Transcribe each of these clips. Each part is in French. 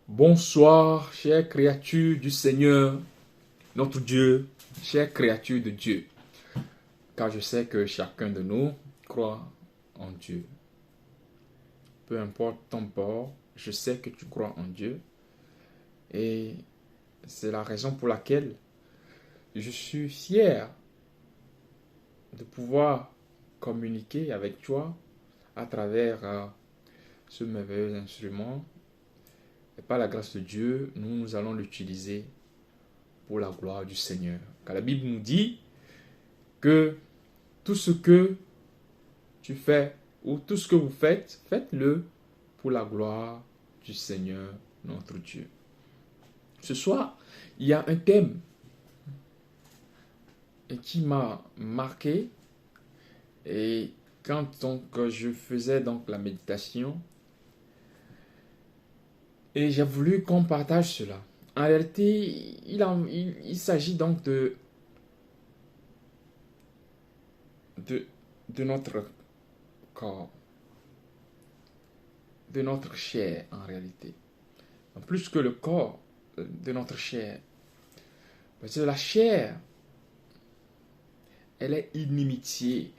Bonsoir, chères créatures du Seigneur, notre Dieu, chères créatures de Dieu, car je sais que chacun de nous croit en Dieu. Peu importe ton bord, je sais que tu crois en Dieu et c'est la raison pour laquelle je suis fier de pouvoir communiquer avec toi à travers ce merveilleux instrument. Et par la grâce de Dieu, nous allons l'utiliser pour la gloire du Seigneur. Car la Bible nous dit que tout ce que tu fais ou tout ce que vous faites, faites-le pour la gloire du Seigneur, notre Dieu. Ce soir, il y a un thème qui m'a marqué et quand je faisais la méditation et j'ai voulu qu'on partage cela. En réalité, il s'agit donc de notre corps, de notre chair en réalité. En plus que le corps, de notre chair. Parce que la chair, elle est inimitié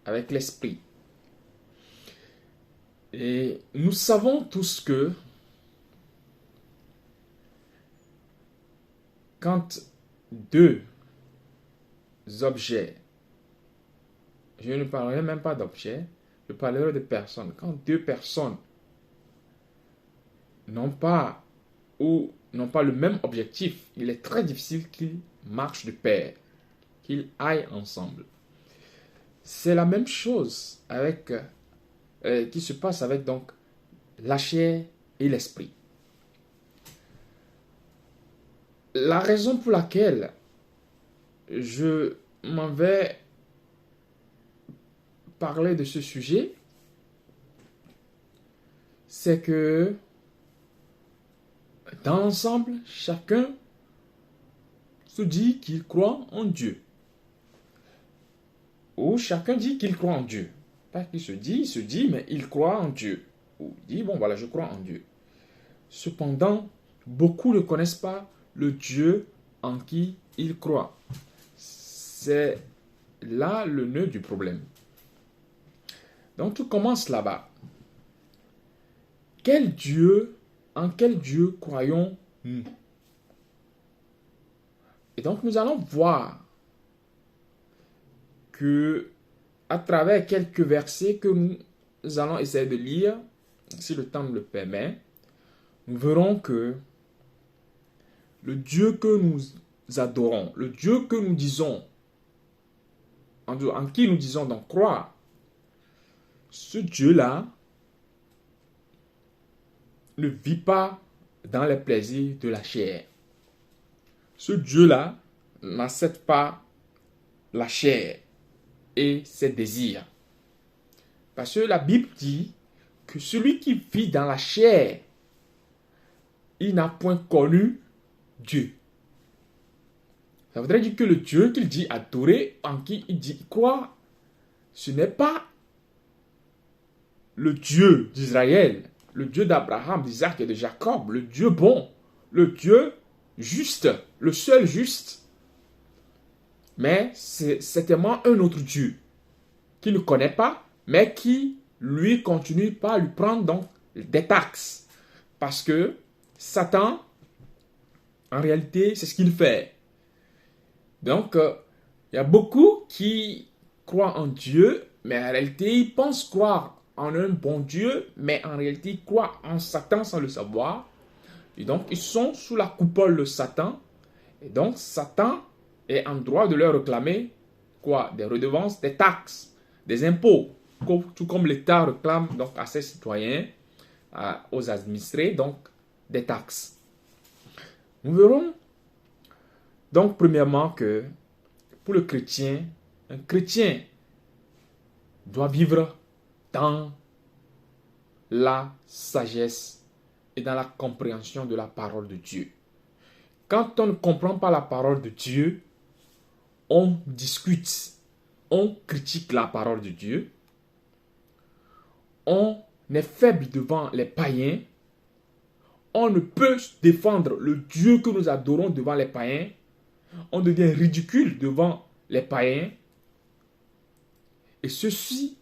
avec l'esprit. Et nous savons tous que quand deux objets, je ne parlerai même pas d'objets, je parlerai de personnes. Quand deux personnes n'ont pas le même objectif, il est très difficile qu'ils marchent de pair, qu'ils aillent ensemble. C'est la même chose qui se passe avec donc la chair et l'esprit. La raison pour laquelle je m'en vais parler de ce sujet, c'est que dans l'ensemble, chacun se dit qu'il croit en Dieu. Ou chacun dit qu'il croit en Dieu. Pas qu'il il se dit, mais il croit en Dieu. Ou il dit, bon voilà, je crois en Dieu. Cependant, beaucoup ne connaissent pas le Dieu en qui ils croient. C'est là le nœud du problème. Donc tout commence là-bas. En quel Dieu croyons-nous? Et donc nous allons voir que à travers quelques versets que nous allons essayer de lire, si le temps nous le permet, nous verrons que le Dieu que nous adorons, le Dieu que nous disons, en qui nous disons donc croire, ce Dieu-là ne vit pas dans les plaisirs de la chair. Ce Dieu-là n'accepte pas la chair et ses désirs. Parce que la Bible dit que celui qui vit dans la chair, il n'a point connu Dieu. Ça voudrait dire que le Dieu qu'il dit adorer, en qui il dit croire, ce n'est pas le Dieu d'Israël, le Dieu d'Abraham, d'Isaac et de Jacob, le Dieu bon, le Dieu juste, le seul juste. Mais c'est certainement un autre Dieu qu'il ne connaît pas, mais qui, lui, continue par lui prendre donc des taxes. Parce que Satan, en réalité, c'est ce qu'il fait. Donc, il y a beaucoup qui croient en Dieu, mais en réalité, ils pensent croire en un bon Dieu, mais en réalité, ils croient en Satan sans le savoir. Et donc, ils sont sous la coupole de Satan. Et donc, Satan est en droit de leur réclamer quoi? Des redevances, des taxes, des impôts. Tout comme l'État réclame donc à ses citoyens, aux administrés, donc des taxes. Nous verrons donc premièrement que pour le chrétien, un chrétien doit vivre dans la sagesse et dans la compréhension de la parole de Dieu. Quand on ne comprend pas la parole de Dieu, on discute, on critique la parole de Dieu, on est faible devant les païens, on ne peut défendre le Dieu que nous adorons devant les païens. On devient ridicule devant les païens. Et ceux-ci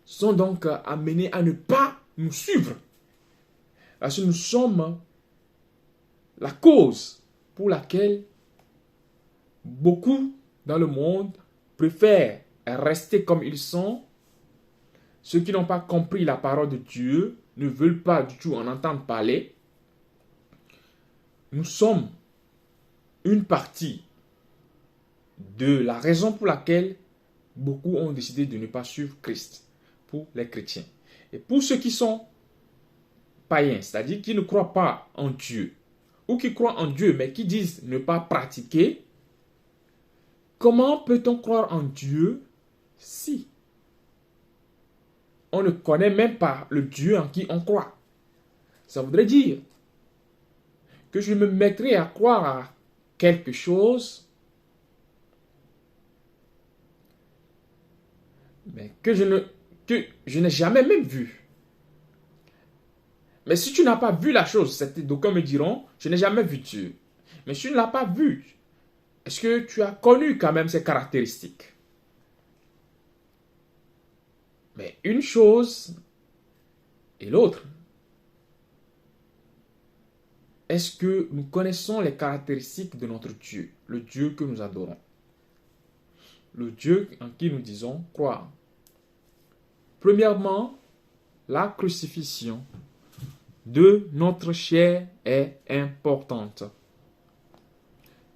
sont donc amenés à ne pas nous suivre. Parce que nous sommes la cause pour laquelle beaucoup dans le monde préfèrent rester comme ils sont. Ceux qui n'ont pas compris la parole de Dieu ne veulent pas du tout en entendre parler. Nous sommes une partie de la raison pour laquelle beaucoup ont décidé de ne pas suivre Christ pour les chrétiens. Et pour ceux qui sont païens, c'est-à-dire qui ne croient pas en Dieu, ou qui croient en Dieu mais qui disent ne pas pratiquer, comment peut-on croire en Dieu si on ne connaît même pas le Dieu en qui on croit? Ça voudrait dire que je me mettrai à croire à quelque chose, mais que je n'ai jamais même vu. Mais si tu n'as pas vu la chose, d'aucuns me diront, je n'ai jamais vu Dieu. Mais si tu ne l'as pas vu, est-ce que tu as connu quand même ses caractéristiques? Mais une chose et l'autre. Est-ce que nous connaissons les caractéristiques de notre Dieu, le Dieu que nous adorons, le Dieu en qui nous disons croire? Premièrement, la crucifixion de notre chair est importante.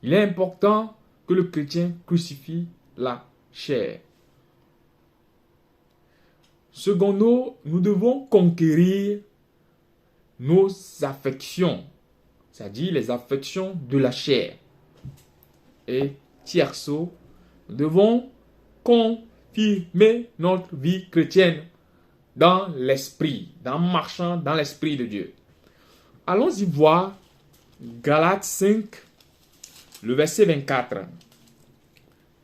Il est important que le chrétien crucifie la chair. Secondo, nous devons conquérir nos affections, c'est-à-dire les affections de la chair. Et tierceau, nous devons confirmer notre vie chrétienne dans l'esprit, en marchant dans l'esprit de Dieu. Allons-y voir Galates 5, le verset 24.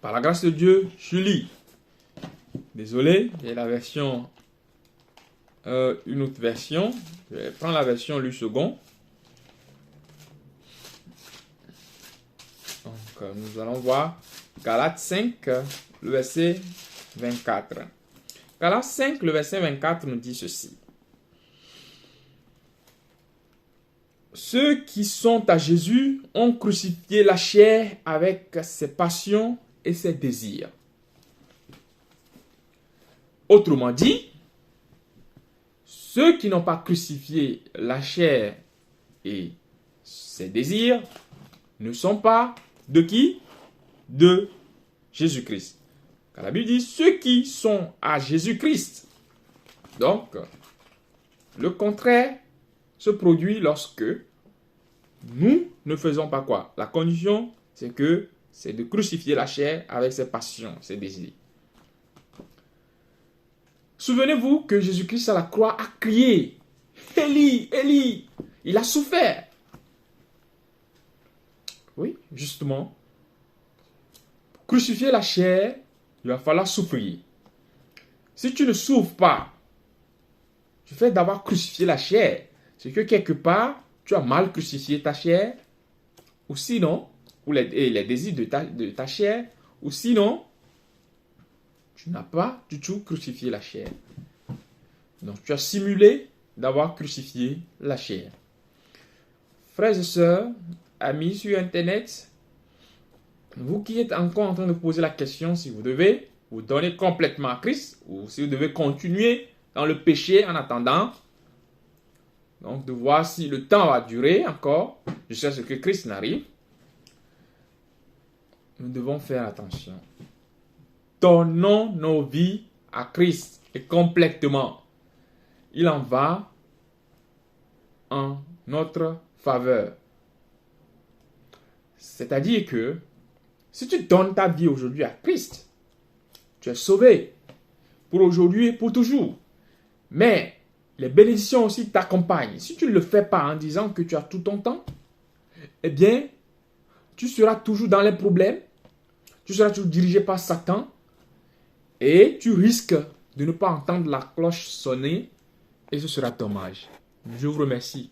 Par la grâce de Dieu, je lis. Désolé, j'ai la version, une autre version. Je vais prendre la version lu second. Donc, nous allons voir Galates 5, le verset 24. Galates 5, le verset 24 nous dit ceci. Ceux qui sont à Jésus ont crucifié la chair avec ses passions et ses désirs. Autrement dit, ceux qui n'ont pas crucifié la chair et ses désirs ne sont pas de qui? De Jésus-Christ. Car la Bible dit ceux qui sont à Jésus-Christ. Donc, le contraire se produit lorsque nous ne faisons pas quoi? La condition, c'est de crucifier la chair avec ses passions, ses désirs. Souvenez-vous que Jésus-Christ à la croix a crié « Élie, Élie !» Il a souffert. Oui, justement. Pour crucifier la chair, il va falloir souffrir. Si tu ne souffres pas du fait d'avoir crucifié la chair, c'est que quelque part, tu as mal crucifié ta chair, ou sinon, ou les désirs de ta chair, ou sinon, tu n'as pas du tout crucifié la chair. Donc, tu as simulé d'avoir crucifié la chair. Frères et sœurs, amis sur Internet, vous qui êtes encore en train de poser la question si vous devez vous donner complètement à Christ ou si vous devez continuer dans le péché en attendant, donc de voir si le temps va durer encore jusqu'à ce que Christ n'arrive, nous devons faire attention. Donnons nos vies à Christ et complètement. Il en va en notre faveur. C'est-à-dire que si tu donnes ta vie aujourd'hui à Christ, tu es sauvé pour aujourd'hui et pour toujours. Mais les bénédictions aussi t'accompagnent. Si tu ne le fais pas en disant que tu as tout ton temps, eh bien, tu seras toujours dans les problèmes, tu seras toujours dirigé par Satan et tu risques de ne pas entendre la cloche sonner et ce sera dommage. Je vous remercie.